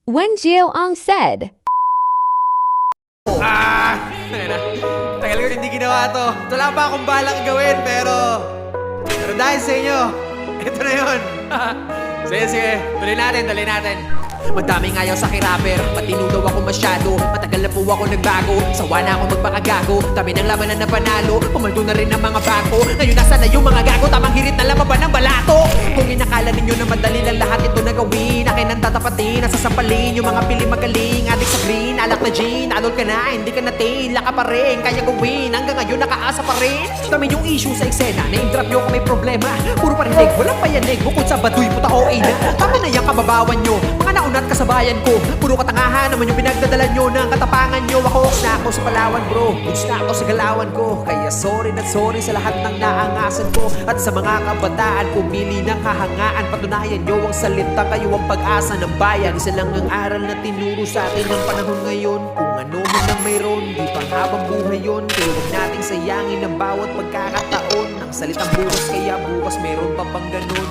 Wen Jiao said, Tagal ko hindi ginawa to. Wala pa akong balak gawin, pero dahil sa inyo, ito na yun. Sige, tuloy natin. Madami ngayon sa kirapper, matino daw ako masyado. Matagal na po ako nagbago, sawa na ako magpakagago. Dami ng labanan na panalo, pumaldo na rin ang mga bako. Ngayon nasa na yung mga gago, tamang hirit na lamang ba ng balato? Kung inakala ninyo na madali lang lahat ito na gawin, akin ang tatapatin, nasasampalin yung mga pili magaling. Adik sa green, alak na gin, alol ka na, hindi ka natin, laka pa rin, kaya gawin. Hanggang ngayon nakaasa pa rin. Dami yung issue sa eksena, na-drop nyo kung may problema. Puro parinig, walang payanig, bukod sa baduy puta o ina. Tama na yung kababawan nyo, mga naunat kasabayan ko. Puro katangahan naman yung pinagdadala nyo ng katapangan nyo. Ako na ako sa Palawan bro, goods na ako sa galawan ko. Kaya sorry na sorry sa lahat ng naangasan ko. At sa mga kabataan, pumili ng kahangaan. Patunayan nyo ang salita, kayo ang pag-asa ng bayan. Isa lang ang aral na tinuro sa atin ng panahon ngayon. Kung ano man ang mayroon, di pang habang buhay yun. Kaya huwag nating sayangin ang bawat pagkakataon. Ang salitang bukas, kaya bukas meron pa bang ganun.